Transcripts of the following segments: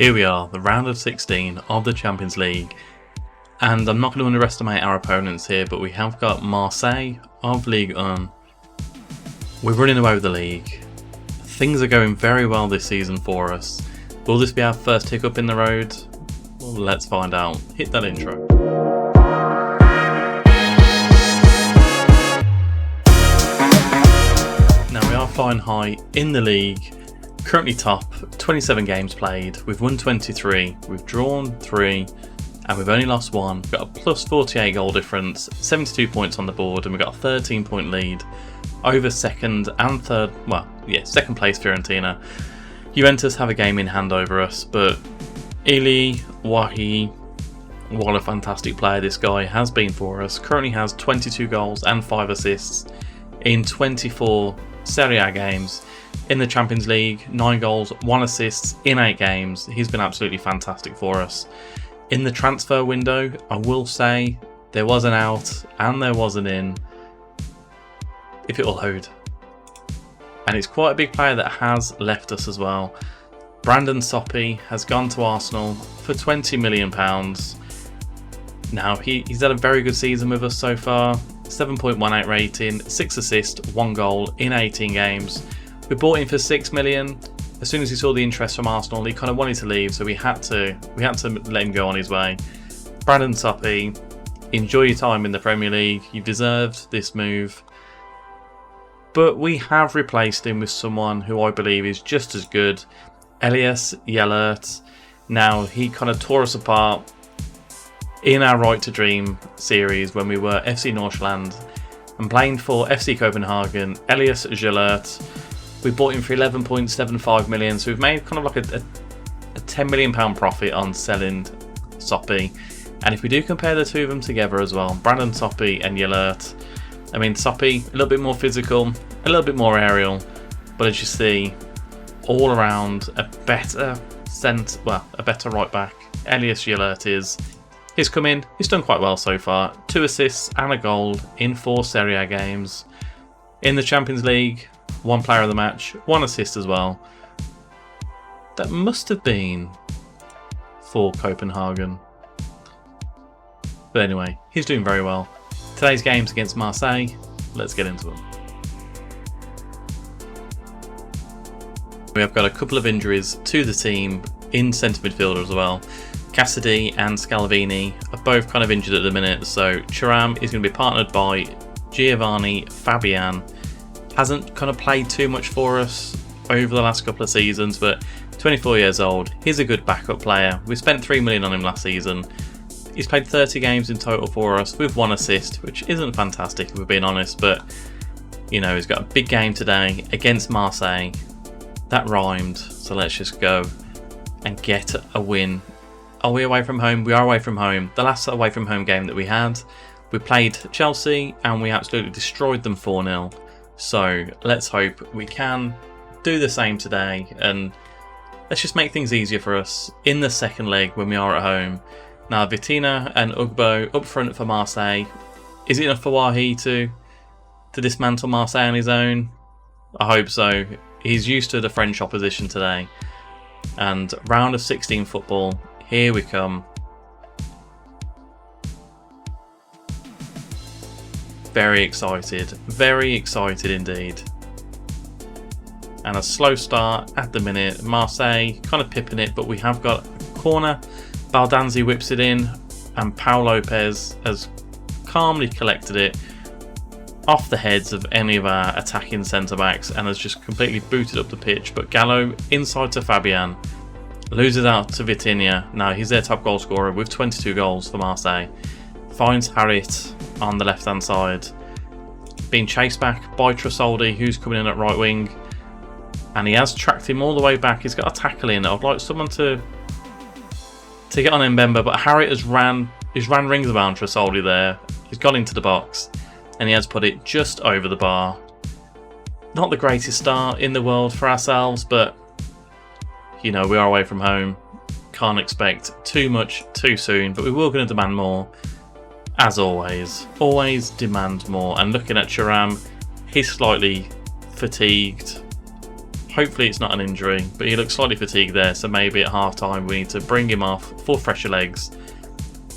Here we are, the round of 16 of the Champions League, and I'm not going to underestimate our opponents here, but we have got Marseille of Ligue 1. We're running away with the league. Things are going very well this season for us. Will this be our first hiccup in the road? Well, let's find out. Hit that intro. Now we are flying high in the league. Currently top, 27 games played, we've won 23, we've drawn 3, and we've only lost 1. We've got a plus 48 goal difference, 72 points on the board, and we've got a 13-point lead over second and third, second place Fiorentina. Juventus have a game in hand over us, but Ili Wahi, what a fantastic player this guy has been for us. Currently has 22 goals and 5 assists in 24 Serie A games. In the Champions League, 9 goals, 1 assist in 8 games. He's been absolutely fantastic for us. In the transfer window, I will say there was an out and there was an in, if it will load. And it's quite a big player that has left us as well. Brandon Soppi has gone to Arsenal for £20 million. Now, he's had a very good season with us so far. 7.18 rating, 6 assists, 1 goal in 18 games. We bought him for £6 million. As soon as he saw the interest from Arsenal, he kind of wanted to leave, so we had to let him go on his way. Brandon Soppi, enjoy your time in the Premier League. You've deserved this move. But we have replaced him with someone who I believe is just as good, Elias Yellert. Now, he kind of tore us apart in our Right to Dream series when we were FC Nordsjælland and playing for FC Copenhagen. Elias Yellert. We bought him for 11.75 million, so we've made kind of like a £10 million profit on selling Soppi. And if we do compare the two of them together as well, Brandon Soppi and Yellert, I mean, Soppi a little bit more physical, a little bit more aerial, but as you see, all around a better right back. Elias Yellert he's come in, he's done quite well so far. 2 assists and a goal in 4 Serie A games. In the Champions League, 1 player of the match, 1 assist as well. That must have been for Copenhagen. But anyway, he's doing very well. Today's game's against Marseille. Let's get into them. We have got a couple of injuries to the team in centre midfield as well. Cassidy and Scalvini are both kind of injured at the minute, so Thuram is going to be partnered by Giovanni Fabian. Hasn't kind of played too much for us over the last couple of seasons, but 24 years old, he's a good backup player. We spent £3 million on him last season. He's played 30 games in total for us with 1 assist, which isn't fantastic if we're being honest, but you know, he's got a big game today against Marseille. That rhymed, so let's just go and get a win. Are we away from home? We are away from home. The last away from home game that we had, we played Chelsea and we absolutely destroyed them 4-0. So let's hope we can do the same today, and let's just make things easier for us in the second leg when we are at home. Now, Vitina and Ugbo up front for Marseille. Is it enough for Wahi to dismantle Marseille on his own? I hope so. He's used to the French opposition today. And round of 16 football, here we come. Very excited indeed. And a slow start at the minute. Marseille kind of pipping it, but we have got a corner. Baldanzi whips it in, and Pau Lopez has calmly collected it off the heads of any of our attacking centre-backs and has just completely booted up the pitch. But Gallo inside to Fabian, loses out to Vitinha. Now he's their top goal scorer with 22 goals for Marseille. Finds Harit on the left-hand side, being chased back by Tresoldi, who's coming in at right wing, and he has tracked him all the way back. He's got a tackle in. I'd like someone to get on Mbemba, but Harit has ran rings around Tresoldi there. He's gone into the box, and he has put it just over the bar. Not the greatest start in the world for ourselves, but you know, we are away from home. Can't expect too much too soon, but we were going to demand more. As always demand more. And looking at Thuram, he's slightly fatigued. Hopefully it's not an injury, but he looks slightly fatigued there, so maybe at half time we need to bring him off for fresher legs,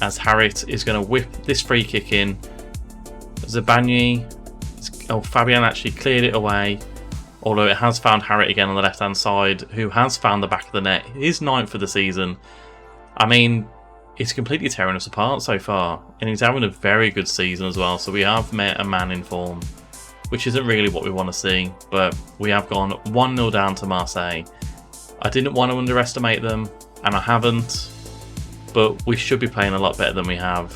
as Harriet is going to whip this free kick in. Zabani, Fabian actually cleared it away, although it has found Harriet again on the left hand side, who has found the back of the net. His 9th of the season. I mean, it's completely tearing us apart so far, and he's having a very good season as well, so we have met a man in form, which isn't really what we want to see, but we have gone 1-0 down to Marseille. I didn't want to underestimate them, and I haven't, but we should be playing a lot better than we have,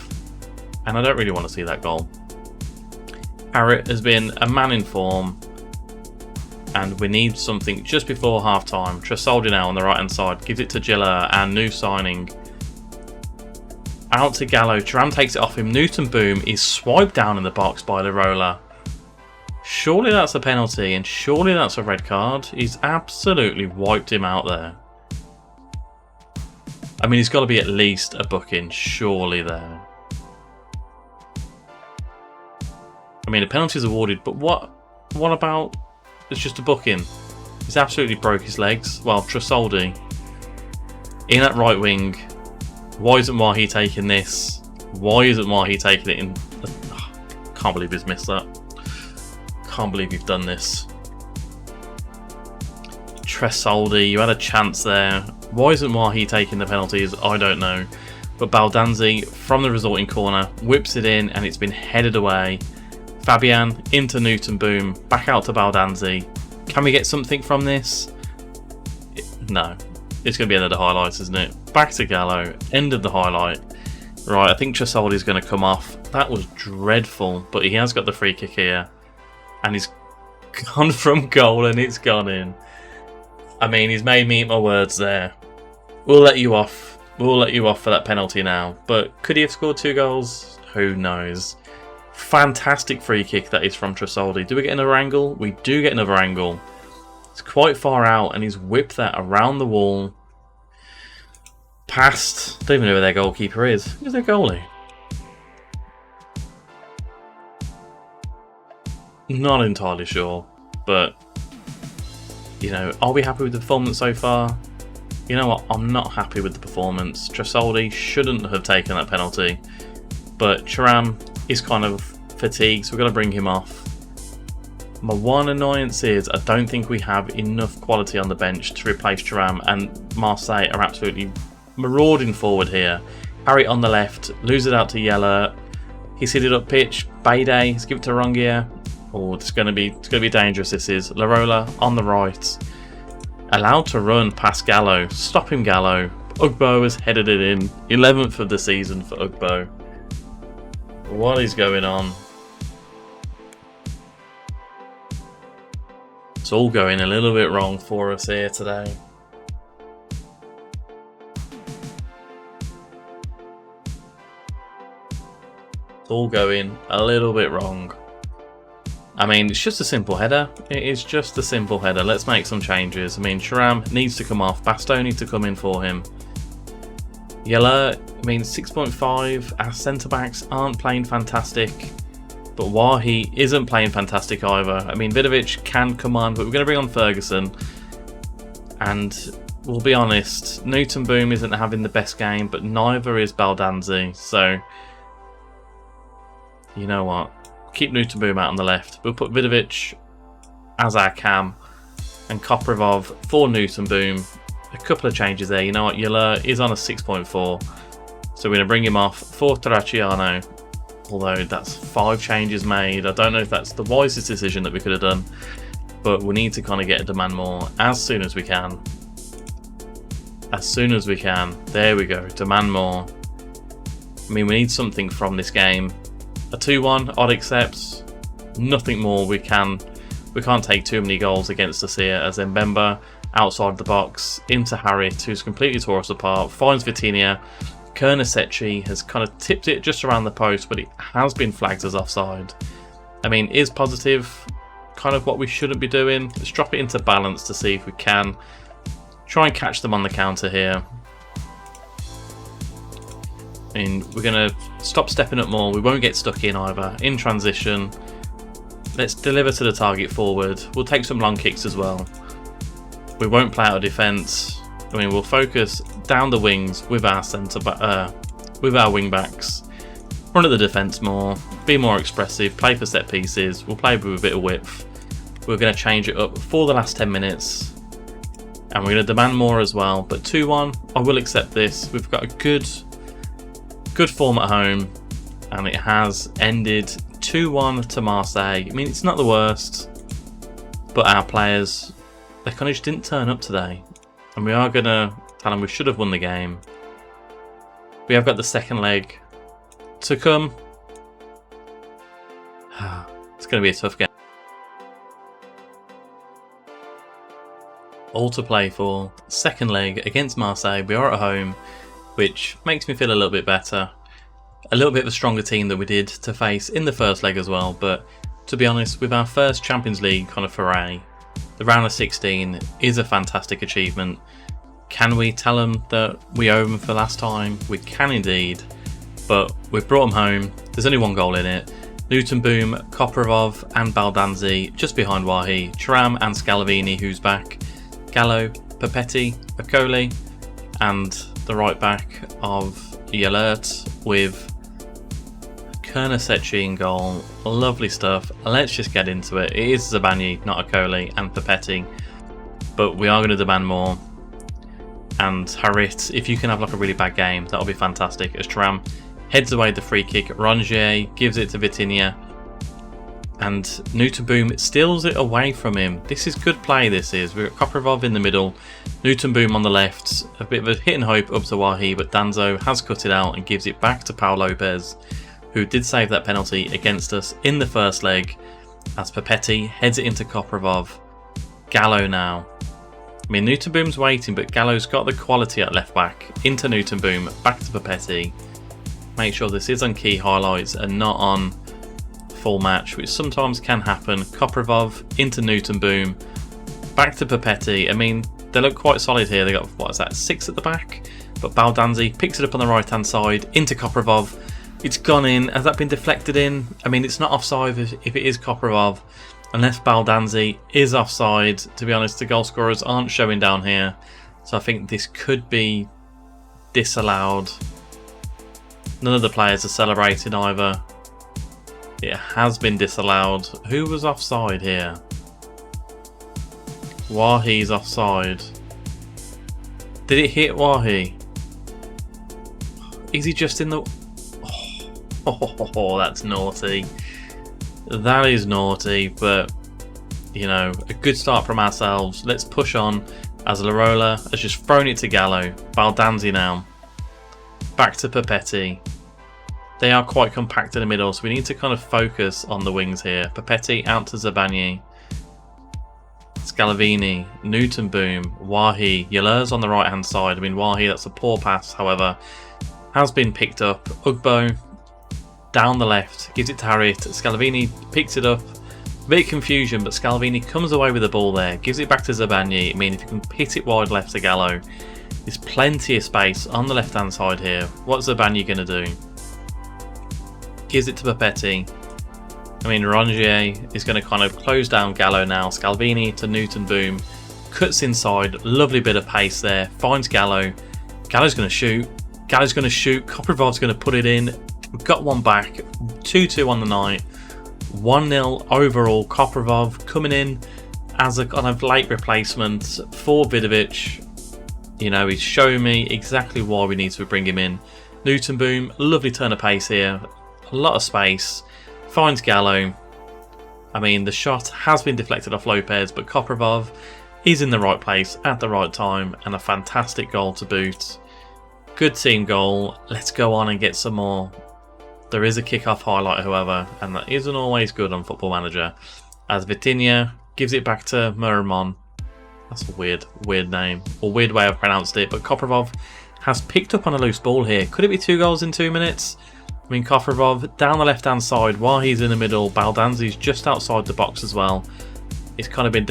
and I don't really want to see that goal. Harriet has been a man in form, and we need something just before half time. Tresoldi now on the right hand side gives it to Giller, and new signing. Out to Gallo, Thuram takes it off him, Newton Boom is swiped down in the box by Lirola. Surely that's a penalty, and surely that's a red card. He's absolutely wiped him out there. I mean, he's got to be at least a booking, surely there. I mean, a penalty is awarded, but what about it's just a booking? He's absolutely broke his legs. Well, Tresoldi in at right wing. Why isn't Wahi taking this? Why isn't Wahi taking it in? Oh, can't believe he's missed that. Can't believe you've done this. Tresoldi, you had a chance there. Why isn't Wahi taking the penalties? I don't know. But Baldanzi from the resulting corner whips it in, and it's been headed away. Fabian into Newton Boom, back out to Baldanzi. Can we get something from this? No. It's going to be end of the highlights, isn't it? Back to Gallo, end of the highlight. Right, I think Tresoldi's going to come off. That was dreadful, but he has got the free kick here. And he's gone from goal and it's gone in. I mean, he's made me eat my words there. We'll let you off. We'll let you off for that penalty now. But could he have scored 2 goals? Who knows? Fantastic free kick that is from Tresoldi. Do we get another angle? We do get another angle. It's quite far out, and he's whipped that around the wall. Past. Don't even know where their goalkeeper is. Who's their goalie? Not entirely sure, but you know, are we happy with the performance so far? You know what? I'm not happy with the performance. Tresoldi shouldn't have taken that penalty, but Thuram is kind of fatigued, so we're going to bring him off. My one annoyance is I don't think we have enough quality on the bench to replace Thuram, and Marseille are absolutely marauding forward here. Harry on the left, lose it out to Yeller. He's hit it up pitch. Bayday, he's given it to Rongier. Oh, it's going to be dangerous. This is Lirola on the right, allowed to run past Gallo. Stop him, Gallo. Ugbo has headed it in. 11th of the season for Ugbo. What is going on? It's all going a little bit wrong for us here today. It's all going a little bit wrong. I mean, it's just a simple header. It is just a simple header. Let's make some changes. I mean, Thuram needs to come off. Bastoni to come in for him. Yeller, I mean, 6.5. Our centre-backs aren't playing fantastic. But Wahi isn't playing fantastic either. I mean, Vidovic can come on, but we're going to bring on Ferguson. And we'll be honest, Newton Boom isn't having the best game, but neither is Baldanzi. So, you know what? Keep Newton Boom out on the left. We'll put Vidovic as our cam and Koprivov for Newton Boom. A couple of changes there. You know what? Yeller is on a 6.4. So we're going to bring him off for Terracciano. Although that's 5 changes made. I don't know if that's the wisest decision that we could have done. But we need to kind of get a demand more as soon as we can. As soon as we can. There we go. Demand more. I mean, we need something from this game. A 2-1, I'd accept. Nothing more. We can't take too many goals against us here, as Mbemba outside the box into Harriet, who's completely tore us apart, finds Vitinha. Kernasechi has kind of tipped it just around the post, but it has been flagged as offside. I mean, is positive kind of what we shouldn't be doing? Let's drop it into balance to see if we can try and catch them on the counter here. I mean, we're going to stop stepping up more. We won't get stuck in either. In transition, let's deliver to the target forward. We'll take some long kicks as well. We won't play out of defence. I mean, we'll focus down the wings with our with our wing backs. Run at the defence more, be more expressive, play for set pieces. We'll play with a bit of width. We're going to change it up for the last 10 minutes. And we're going to demand more as well. But 2-1, I will accept this. We've got a good form at home. And it has ended 2-1 to Marseille. I mean, it's not the worst. But our players, they kind of just didn't turn up today. And we are going to tell them we should have won the game. We have got the second leg to come. It's going to be a tough game. All to play for. Second leg against Marseille. We are at home, which makes me feel a little bit better. A little bit of a stronger team than we did to face in the first leg as well. But to be honest, with our first Champions League kind of foray, the round of 16 is a fantastic achievement. Can we tell them that we owe them for last time? We can indeed. But we've brought them home. There's only one goal in it. Newton Boom, Koprivov and Baldanzi just behind Wahi. Thuram and Scalvini, who's back. Gallo, Papetti, Okoli, and the right back of Yalert with Kernasecchi in goal. Lovely stuff. Let's just get into it. It is Zabani, not Okoli, and Papetti. But we are going to demand more. And Harit, if you can have like a really bad game, that'll be fantastic. As Thuram heads away the free kick, Rongier gives it to Vitinha, and Newton Boom steals it away from him. This is good play, this is. We've got Koprivov in the middle, Newton Boom on the left, a bit of a hit and hope up to Wahi, but Danzo has cut it out and gives it back to Pau Lopez, who did save that penalty against us in the first leg, as Papetti heads it into Koprivov. Gallo now. I mean, Newton Boom's waiting, but Gallo's got the quality at left back. Into Newton Boom, back to Papetti. Make sure this is on key highlights and not on full match, which sometimes can happen. Koprivov into Newton Boom, back to Papetti. I mean, they look quite solid here. They got, what is that, 6 at the back? But Baldanzi picks it up on the right hand side into Koprivov. It's gone in. Has that been deflected in? I mean, it's not offside if it is Koprivov, unless Baldanzi is offside. To be honest, the goal scorers aren't showing down here, so I think this could be disallowed. None of the players are celebrating either. It has been disallowed. Who was offside here? Wahi's offside. Did it hit Wahi? Is he just in the... Oh, that's naughty. That is naughty, but, you know, a good start from ourselves. Let's push on, as Larola has just thrown it to Gallo. Baldanzi now. Back to Papetti. They are quite compact in the middle, so we need to kind of focus on the wings here. Papetti out to Zabani. Scalvini, Newton Boom, Wahi. Yalur's on the right hand side. I mean, Wahi, that's a poor pass, however, has been picked up. Ugbo down the left, gives it to Harit. Scalvini picks it up. A bit of confusion, but Scalvini comes away with the ball there. Gives it back to Zabani. I mean, if you can hit it wide left to Gallo, there's plenty of space on the left hand side here. What's Zabani going to do? Gives it to Papetti. I mean, Rongier is going to kind of close down Gallo now. Scalvini to Newton Boom. Cuts inside. Lovely bit of pace there. Finds Gallo. Gallo's going to shoot. Gallo's going to shoot. Koprivov's going to put it in. We've got one back. 2-2 on the night. 1-0 overall. Koprivov coming in as a kind of late replacement for Vidovic. You know, he's showing me exactly why we need to bring him in. Newton Boom. Lovely turn of pace here. A lot of space. Finds Gallo. I mean, the shot has been deflected off Lopez, but Koprivov is in the right place at the right time, and a fantastic goal to boot. Good team goal. Let's go on and get some more. There is a kick-off highlight, however, and that isn't always good on Football Manager, as Vitinha gives it back to Merman. That's a weird name, or weird way I've pronounced it, but Koprivov has picked up on a loose ball here. Could it be 2 goals in 2 minutes? I mean, Koprivov down the left-hand side while he's in the middle. Baldanzi's just outside the box as well. It's kind of been...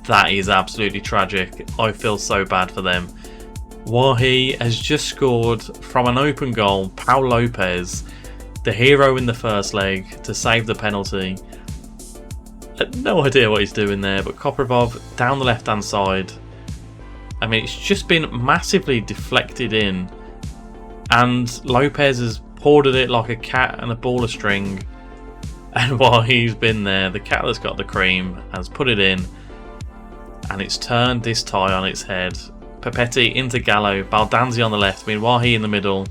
That is absolutely tragic. I feel so bad for them. Wahi has just scored from an open goal. Pau Lopez, the hero in the first leg, to save the penalty. No idea what he's doing there, but Koprivov down the left-hand side. I mean, it's just been massively deflected in, and Lopez has hoarded it like a cat and a ball of string. And while he's been there, the cat that's got the cream has put it in, and it's turned this tie on its head. Papetti into Gallo, Baldanzi on the left, I mean, Wahi in the middle.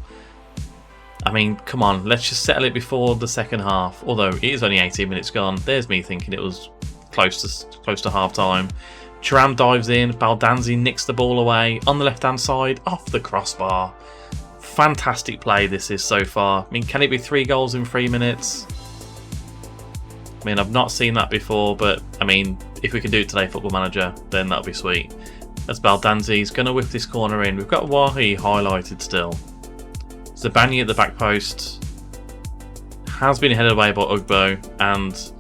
I mean, come on, let's just settle it before the second half. Although it is only 18 minutes gone. There's me thinking it was close to half time. Thuram dives in, Baldanzi nicks the ball away on the left hand side, off the crossbar. Fantastic play this is so far. I mean, can it be 3 goals in 3 minutes? I mean, I've not seen that before, but I mean, if we can do it today, Football Manager, then that'll be sweet. As Baldanzi's going to whip this corner in. We've got Wahi highlighted still. Zabani at the back post has been headed away by Ugbo, and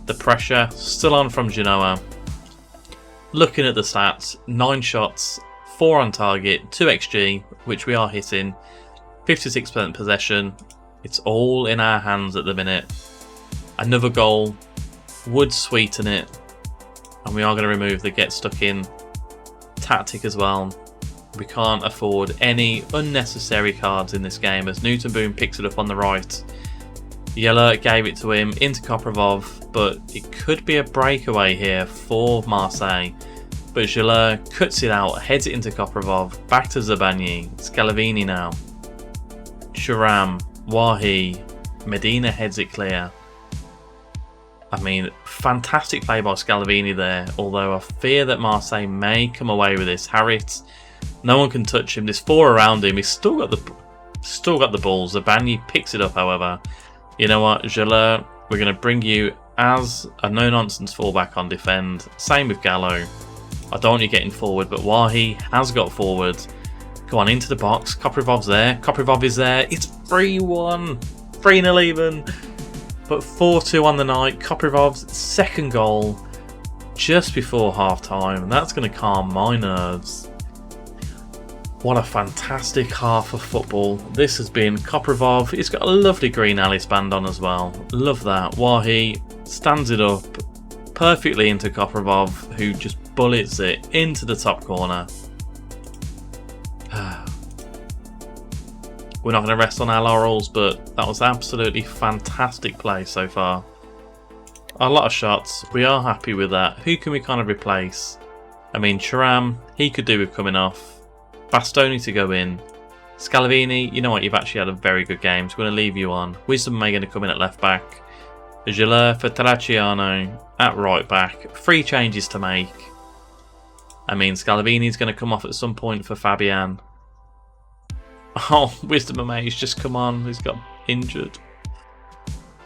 the pressure still on from Genoa. Looking at the stats, 9 shots, 4 on target, 2 XG, which we are hitting, 56% possession. It's all in our hands at the minute. Another goal would sweeten it, and we are going to remove the get stuck in tactic as well. We can't afford any unnecessary cards in this game as Newton Boom picks it up on the right. Yeller gave it to him into Koprivov, but it could be a breakaway here for Marseille. But Yeller cuts it out, heads it into Koprivov, back to Zabani, Scalavini now. Thuram, Wahi, Medina heads it clear. I mean, fantastic play by Scalavini there, although I fear that Marseille may come away with this. Harrit, no one can touch him. There's 4 around him. He's still got the ball. Zabani picks it up, however. You know what, Geleur, we're going to bring you as a no-nonsense fullback on defend. Same with Gallo. I don't want you getting forward, but Wahi has got forward. Go on, into the box. Koprivov's there. Koprivov is there. It's 3-1. 3-0 even. But 4-2 on the night. Koprivov's second goal just before half-time. And that's going to calm my nerves. What a fantastic half of football this has been. Koprivov, he's got a lovely green Alice band on as well. Love that. Wahi stands it up perfectly into Koprivov, who just bullets it into the top corner. We're not going to rest on our laurels, but that was absolutely fantastic play so far. A lot of shots. We are happy with that. Who can we kind of replace? I mean, Thuram, he could do with coming off. Bastoni to go in. Scalavini, you know what, you've actually had a very good game, so we're going to leave you on. Wisdom may going to come in at left back. Geleur for Terracciano at right back. 3 changes to make. I mean, Scalavini's going to come off at some point for Fabian. Oh, Wisdom Amaze just come on. He's got injured.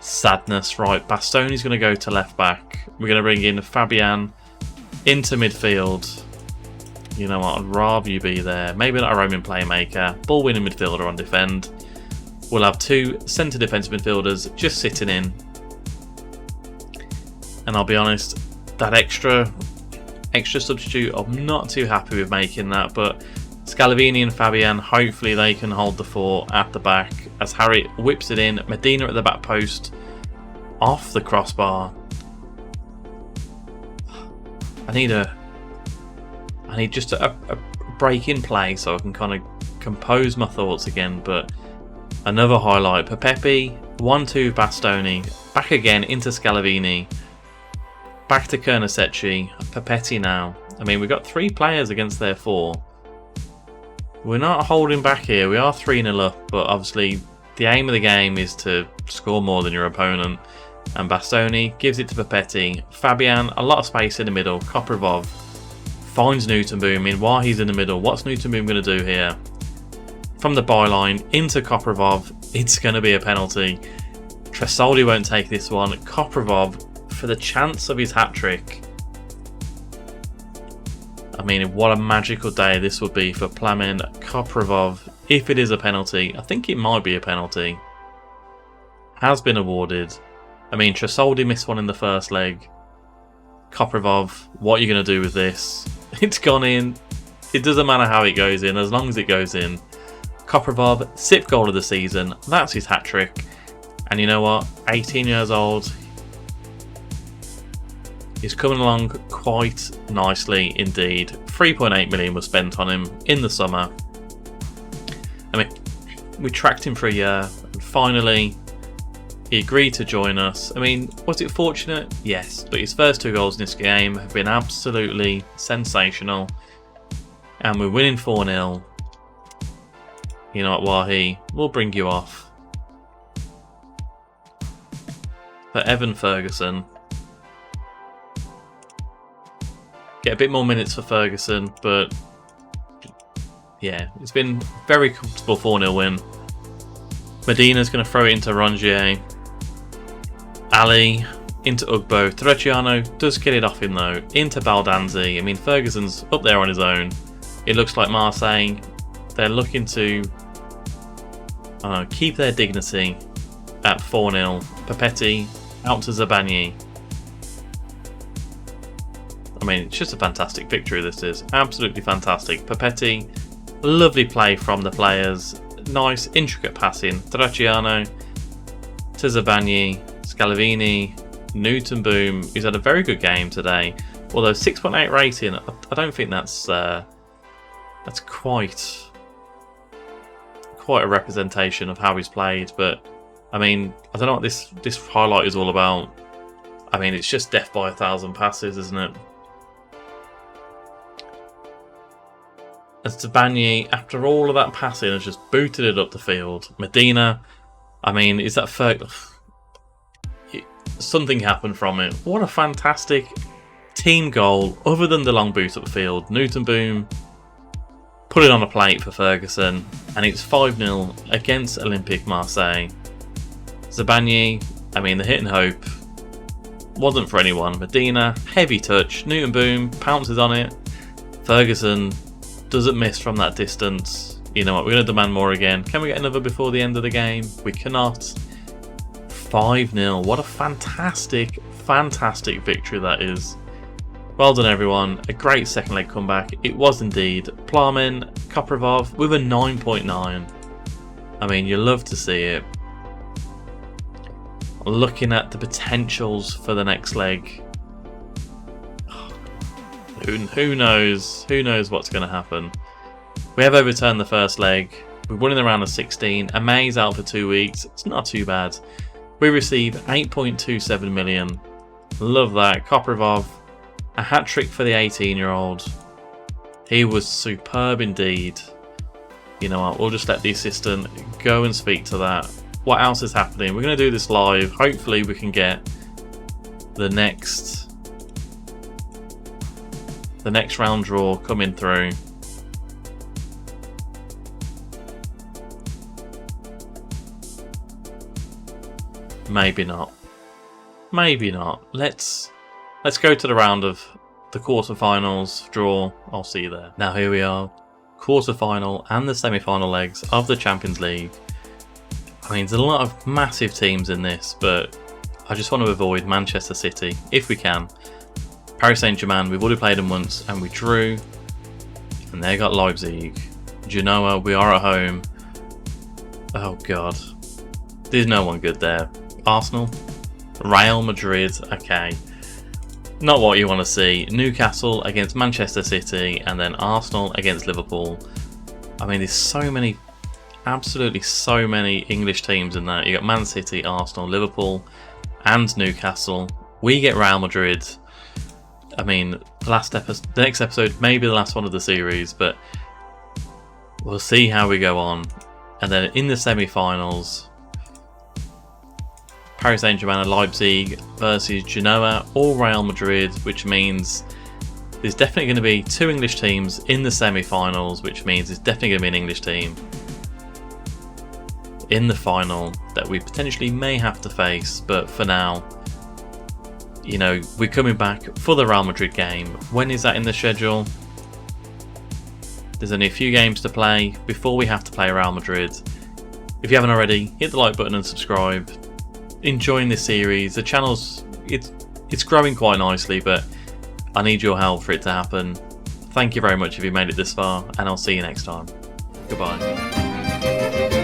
Sadness. Right, Bastoni's going to go to left back. We're going to bring in Fabian into midfield. You know what, I'd rather you be there. Maybe not a roaming playmaker. Ball-winning midfielder on defend. We'll have 2 centre defensive midfielders just sitting in. And I'll be honest, that extra substitute, I'm not too happy with making that, but Scalavini and Fabian, hopefully they can hold the fort at the back as Harry whips it in. Medina at the back post, off the crossbar. I need just a break in play so I can kind of compose my thoughts again. But another highlight, Pepe, 1-2 Bastoni, back again into Scalavini, back to Kernasecchi, Papetti now. I mean, we've got 3 players against their 4. We're not holding back here. We are 3-0 up, but obviously the aim of the game is to score more than your opponent. And Bastoni gives it to Papetti. Fabian, a lot of space in the middle. Koprivov finds Newton Boom in while he's in the middle. What's Newton Boom going to do here? From the byline into Koprivov. It's going to be a penalty. Tresoldi won't take this one. Koprivov for the chance of his hat-trick. I mean, what a magical day this would be for Plamen Koprivov. If it is a penalty, I think it might be a penalty. Has been awarded. I mean, Tresoldi missed one in the first leg. Koprivov, what are you going to do with this? It's gone in. It doesn't matter how it goes in, as long as it goes in. Koprivov, 6th goal of the season. That's his hat-trick. And you know what? 18 years old. He's coming along quite nicely indeed. 3.8 million was spent on him in the summer. I mean, we tracked him for a year, and finally he agreed to join us. I mean, was it fortunate? Yes, but his first 2 goals in this game have been absolutely sensational. And we're winning 4-0. You know what, Wahi? We'll bring you off. For Evan Ferguson. Get a bit more minutes for Ferguson, but yeah, it's been very comfortable 4-0 win. Medina's going to throw it into Rongier. Ali into Ugbo. Terracciano does get it off him though. Into Baldanzi. I mean, Ferguson's up there on his own. It looks like Marseille, they're looking to keep their dignity at 4-0. Papetti out to Zabagni. I mean, it's just a fantastic victory, this is. Absolutely fantastic. Papetti, lovely play from the players. Nice, intricate passing. Terracciano to Zabagni, Scalavini, Newton Boom, who's had a very good game today. Although 6.8 rating, I don't think that's quite a representation of how he's played. But I mean, I don't know what this highlight is all about. I mean, it's just death by 1,000 passes, isn't it? As Zabagni, after all of that passing, has just booted it up the field. Medina, I mean, is that something happened from it. What a fantastic team goal, other than the long boot up the field. Newton Boom put it on a plate for Ferguson, and it's 5-0 against Olympique Marseille. Zabagni, I mean, the hit and hope wasn't for anyone. Medina, heavy touch. Newton Boom pounces on it. Ferguson doesn't miss from that distance. You know what, we're going to demand more again. Can we get another before the end of the game? We cannot. 5-0. What a fantastic, fantastic victory that is. Well done, everyone. A great second leg comeback. It was indeed. Plamen, Koprivov with a 9.9. I mean, you love to see it. Looking at the potentials for the next leg. Who knows? Who knows what's going to happen? We have overturned the first leg. We've won in the round of 16. Amay's out for 2 weeks. It's not too bad. We received 8.27 million. Love that. Koprivov, a hat-trick for the 18-year-old. He was superb indeed. You know what? We'll just let the assistant go and speak to that. What else is happening? We're going to do this live. Hopefully we can get the next round draw coming through. Maybe not. Maybe not. Let's go to the round of the quarterfinals draw. I'll see you there. Now here we are, quarterfinal and the semi-final legs of the Champions League. I mean, there's a lot of massive teams in this, but I just want to avoid Manchester City if we can. Paris Saint-Germain, we've already played them once and we drew, and they got Leipzig. Genoa, we are at home. Oh god, there's no one good there. Arsenal, Real Madrid, okay, not what you want to see. Newcastle against Manchester City, and then Arsenal against Liverpool. I mean, there's so many, absolutely so many English teams in that. You got Man City, Arsenal, Liverpool, and Newcastle. We get Real Madrid. I mean, the next episode may be the last one of the series, but we'll see how we go on. And then in the semi-finals, Paris Saint-Germain and Leipzig versus Genoa or Real Madrid, which means there's definitely going to be 2 English teams in the semi-finals, which means there's definitely going to be an English team in the final that we potentially may have to face. But for now, you know, we're coming back for the Real Madrid game. When is that in the schedule? There's only a few games to play before we have to play Real Madrid. If you haven't already, hit the like button and subscribe. Enjoying this series. The channel's it's growing quite nicely, but I need your help for it to happen. Thank you very much if you made it this far, and I'll see you next time. Goodbye.